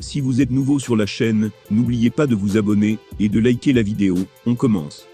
Si vous êtes nouveau sur la chaîne, n'oubliez pas de vous abonner et de liker la vidéo. On commence.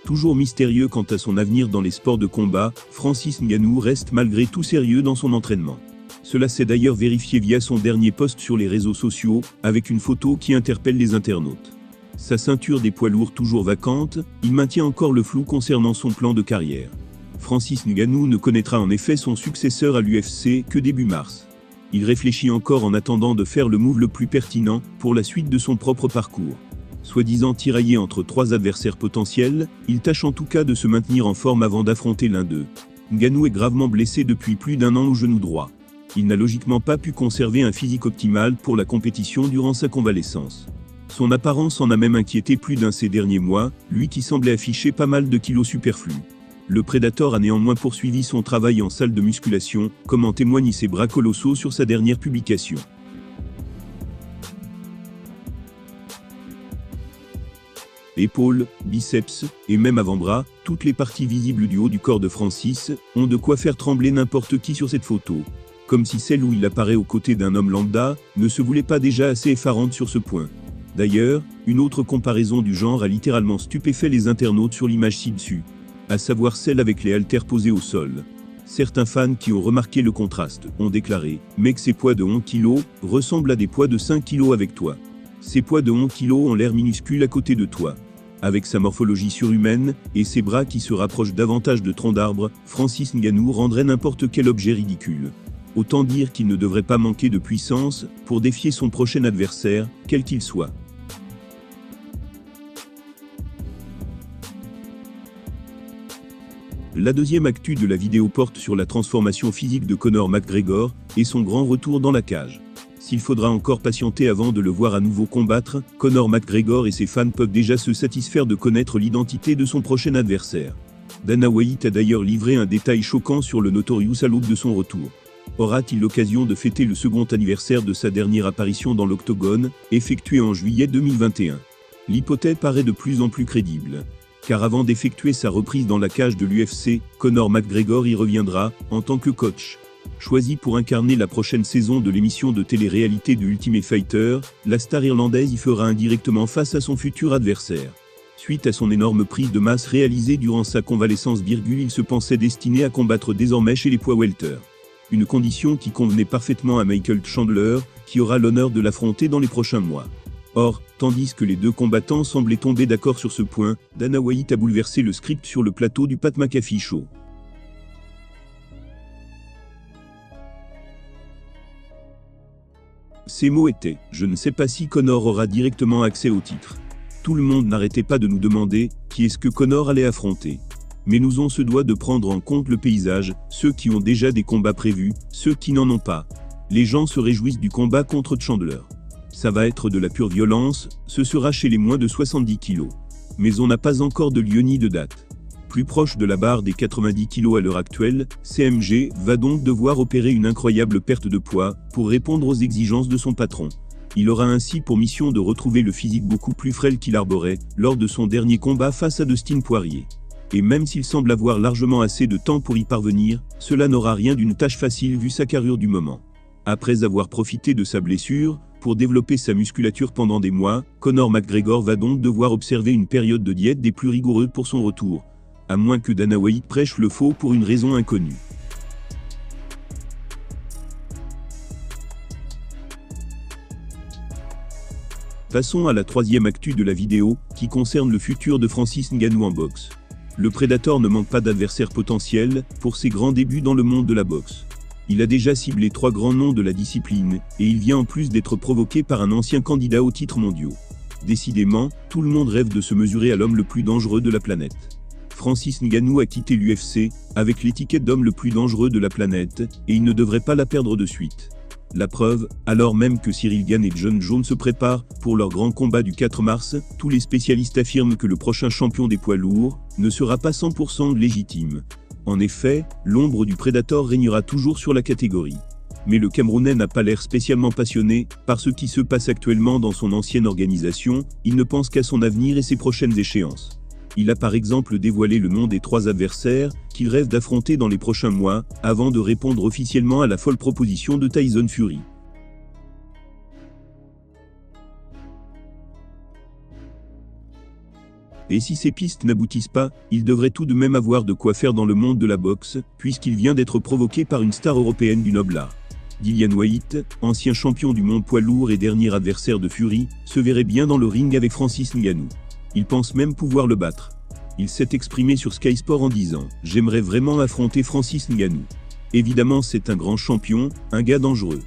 Toujours mystérieux quant à son avenir dans les sports de combat, Francis Ngannou reste malgré tout sérieux dans son entraînement. Cela s'est d'ailleurs vérifié via son dernier post sur les réseaux sociaux, avec une photo qui interpelle les internautes. Sa ceinture des poids lourds toujours vacante, il maintient encore le flou concernant son plan de carrière. Francis Ngannou ne connaîtra en effet son successeur à l'UFC que début mars. Il réfléchit encore en attendant de faire le move le plus pertinent pour la suite de son propre parcours. Soi-disant tiraillé entre 3 adversaires potentiels, il tâche en tout cas de se maintenir en forme avant d'affronter l'un d'eux. Ngannou est gravement blessé depuis plus d'1 an au genou droit. Il n'a logiquement pas pu conserver un physique optimal pour la compétition durant sa convalescence. Son apparence en a même inquiété plus d'un ces derniers mois, lui qui semblait afficher pas mal de kilos superflus. Le Predator a néanmoins poursuivi son travail en salle de musculation, comme en témoignent ses bras colossaux sur sa dernière publication. Épaules, biceps, et même avant-bras, toutes les parties visibles du haut du corps de Francis, ont de quoi faire trembler n'importe qui sur cette photo. Comme si celle où il apparaît aux côtés d'un homme lambda, ne se voulait pas déjà assez effarante sur ce point. D'ailleurs, une autre comparaison du genre a littéralement stupéfait les internautes sur l'image ci-dessus, à savoir celle avec les haltères posés au sol. Certains fans qui ont remarqué le contraste ont déclaré « Mec, ces poids de 11 kg ressemblent à des poids de 5 kg avec toi. Ces poids de 11 kg ont l'air minuscules à côté de toi. » Avec sa morphologie surhumaine et ses bras qui se rapprochent davantage de troncs d'arbres, Francis Ngannou rendrait n'importe quel objet ridicule. Autant dire qu'il ne devrait pas manquer de puissance pour défier son prochain adversaire, quel qu'il soit. La deuxième actu de la vidéo porte sur la transformation physique de Conor McGregor et son grand retour dans la cage. S'il faudra encore patienter avant de le voir à nouveau combattre, Conor McGregor et ses fans peuvent déjà se satisfaire de connaître l'identité de son prochain adversaire. Dana White a d'ailleurs livré un détail choquant sur le notorious à l'aube de son retour. Aura-t-il l'occasion de fêter le second anniversaire de sa dernière apparition dans l'octogone, effectuée en juillet 2021 ? L'hypothèse paraît de plus en plus crédible. Car avant d'effectuer sa reprise dans la cage de l'UFC, Conor McGregor y reviendra, en tant que coach. Choisi pour incarner la prochaine saison de l'émission de télé-réalité de Ultimate Fighter, la star irlandaise y fera indirectement face à son futur adversaire. Suite à son énorme prise de masse réalisée durant sa convalescence, il se pensait destiné à combattre désormais chez les poids welter. Une condition qui convenait parfaitement à Michael Chandler, qui aura l'honneur de l'affronter dans les prochains mois. Or, tandis que les deux combattants semblaient tomber d'accord sur ce point, Dana White a bouleversé le script sur le plateau du Pat McAfee Show. Ces mots étaient « Je ne sais pas si Conor aura directement accès au titre. Tout le monde n'arrêtait pas de nous demander qui est-ce que Conor allait affronter. Mais nous on se doit de prendre en compte le paysage, ceux qui ont déjà des combats prévus, ceux qui n'en ont pas. Les gens se réjouissent du combat contre Chandler. Ça va être de la pure violence, ce sera chez les moins de 70 kg. Mais on n'a pas encore de lieu ni de date. Plus proche de la barre des 90 kg à l'heure actuelle, CMG va donc devoir opérer une incroyable perte de poids pour répondre aux exigences de son patron. Il aura ainsi pour mission de retrouver le physique beaucoup plus frêle qu'il arborait lors de son dernier combat face à Dustin Poirier. Et même s'il semble avoir largement assez de temps pour y parvenir, cela n'aura rien d'une tâche facile vu sa carrure du moment. Après avoir profité de sa blessure, pour développer sa musculature pendant des mois, Conor McGregor va donc devoir observer une période de diète des plus rigoureuses pour son retour. À moins que Dana White prêche le faux pour une raison inconnue. Passons à la troisième actu de la vidéo, qui concerne le futur de Francis Ngannou en boxe. Le Predator ne manque pas d'adversaires potentiels pour ses grands débuts dans le monde de la boxe. Il a déjà ciblé 3 grands noms de la discipline, et il vient en plus d'être provoqué par un ancien candidat aux titres mondiaux. Décidément, tout le monde rêve de se mesurer à l'homme le plus dangereux de la planète. Francis Ngannou a quitté l'UFC, avec l'étiquette d'homme le plus dangereux de la planète, et il ne devrait pas la perdre de suite. La preuve, alors même que Cyril Gane et John Jones se préparent pour leur grand combat du 4 mars, tous les spécialistes affirment que le prochain champion des poids lourds ne sera pas 100% légitime. En effet, l'ombre du Predator régnera toujours sur la catégorie. Mais le Camerounais n'a pas l'air spécialement passionné par ce qui se passe actuellement dans son ancienne organisation, il ne pense qu'à son avenir et ses prochaines échéances. Il a par exemple dévoilé le nom des 3 adversaires qu'il rêve d'affronter dans les prochains mois, avant de répondre officiellement à la folle proposition de Tyson Fury. Et si ces pistes n'aboutissent pas, il devrait tout de même avoir de quoi faire dans le monde de la boxe, puisqu'il vient d'être provoqué par une star européenne du noble art. Dillian Whyte, ancien champion du monde poids lourd et dernier adversaire de Fury, se verrait bien dans le ring avec Francis Ngannou. Il pense même pouvoir le battre. Il s'est exprimé sur Sky Sport en disant « J'aimerais vraiment affronter Francis Ngannou. Évidemment c'est un grand champion, un gars dangereux.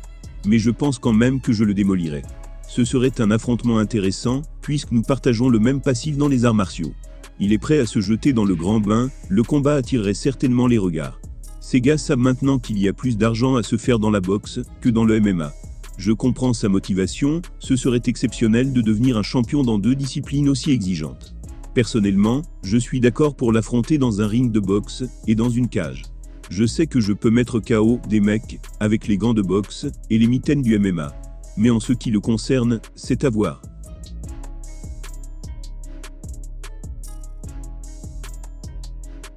Mais je pense quand même que je le démolirais. Ce serait un affrontement intéressant, puisque nous partageons le même passif dans les arts martiaux. Il est prêt à se jeter dans le grand bain, le combat attirerait certainement les regards. Ces gars savent maintenant qu'il y a plus d'argent à se faire dans la boxe que dans le MMA. Je comprends sa motivation, ce serait exceptionnel de devenir un champion dans 2 disciplines aussi exigeantes. Personnellement, je suis d'accord pour l'affronter dans un ring de boxe et dans une cage. Je sais que je peux mettre KO des mecs avec les gants de boxe et les mitaines du MMA. Mais en ce qui le concerne, c'est à voir.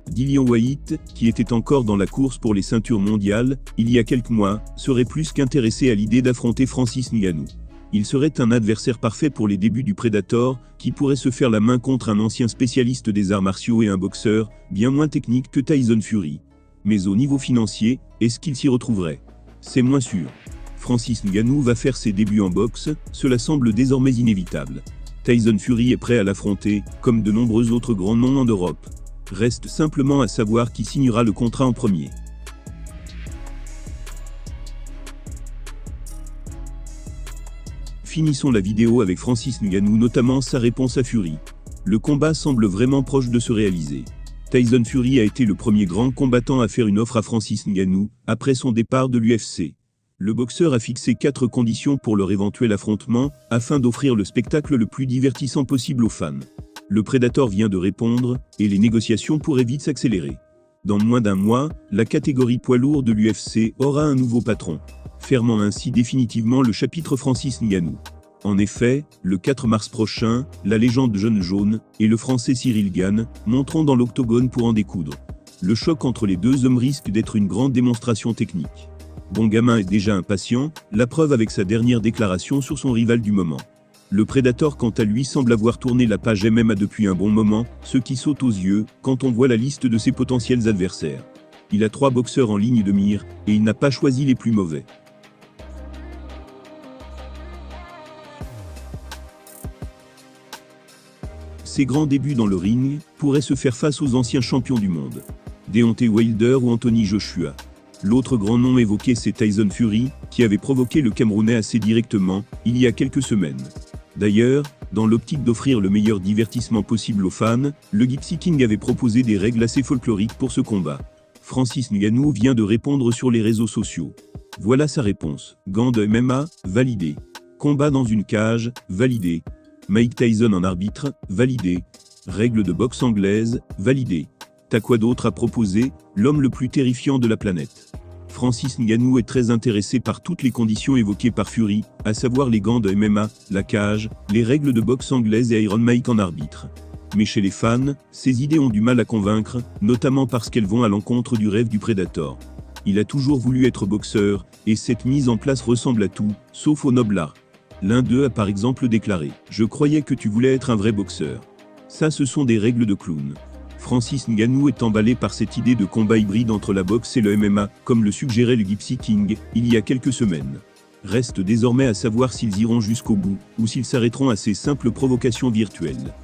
Dillian Whyte, qui était encore dans la course pour les ceintures mondiales, il y a quelques mois, serait plus qu'intéressé à l'idée d'affronter Francis Ngannou. Il serait un adversaire parfait pour les débuts du Predator, qui pourrait se faire la main contre un ancien spécialiste des arts martiaux et un boxeur, bien moins technique que Tyson Fury. Mais au niveau financier, est-ce qu'il s'y retrouverait? C'est moins sûr. Francis Ngannou va faire ses débuts en boxe, cela semble désormais inévitable. Tyson Fury est prêt à l'affronter, comme de nombreux autres grands noms en Europe. Reste simplement à savoir qui signera le contrat en premier. Finissons la vidéo avec Francis Ngannou, notamment sa réponse à Fury. Le combat semble vraiment proche de se réaliser. Tyson Fury a été le premier grand combattant à faire une offre à Francis Ngannou, après son départ de l'UFC. Le boxeur a fixé 4 conditions pour leur éventuel affrontement, afin d'offrir le spectacle le plus divertissant possible aux fans. Le Predator vient de répondre, et les négociations pourraient vite s'accélérer. Dans moins d'un mois, la catégorie poids lourd de l'UFC aura un nouveau patron, fermant ainsi définitivement le chapitre Francis Ngannou. En effet, le 4 mars prochain, la légende John Jones et le français Cyril Gane monteront dans l'octogone pour en découdre. Le choc entre les 2 hommes risque d'être une grande démonstration technique. Bon Gamin est déjà impatient, la preuve avec sa dernière déclaration sur son rival du moment. Le Predator quant à lui semble avoir tourné la page MMA depuis un bon moment, ce qui saute aux yeux quand on voit la liste de ses potentiels adversaires. Il a 3 boxeurs en ligne de mire, et il n'a pas choisi les plus mauvais. Ses grands débuts dans le ring pourraient se faire face aux anciens champions du monde. Deontay Wilder ou Anthony Joshua. L'autre grand nom évoqué c'est Tyson Fury, qui avait provoqué le Camerounais assez directement, il y a quelques semaines. D'ailleurs, dans l'optique d'offrir le meilleur divertissement possible aux fans, le Gypsy King avait proposé des règles assez folkloriques pour ce combat. Francis Ngannou vient de répondre sur les réseaux sociaux. Voilà sa réponse. Gants de MMA, validé. Combat dans une cage, validé. Mike Tyson en arbitre, validé. Règles de boxe anglaise, validé. T'as quoi d'autre à proposer, l'homme le plus terrifiant de la planète? Francis Ngannou est très intéressé par toutes les conditions évoquées par Fury, à savoir les gants de MMA, la cage, les règles de boxe anglaise et Iron Mike en arbitre. Mais chez les fans, ces idées ont du mal à convaincre, notamment parce qu'elles vont à l'encontre du rêve du Predator. Il a toujours voulu être boxeur, et cette mise en place ressemble à tout, sauf au noble art. L'un d'eux a par exemple déclaré « Je croyais que tu voulais être un vrai boxeur. » Ça ce sont des règles de clown. Francis Ngannou est emballé par cette idée de combat hybride entre la boxe et le MMA, comme le suggérait le Gypsy King, il y a quelques semaines. Reste désormais à savoir s'ils iront jusqu'au bout, ou s'ils s'arrêteront à ces simples provocations virtuelles.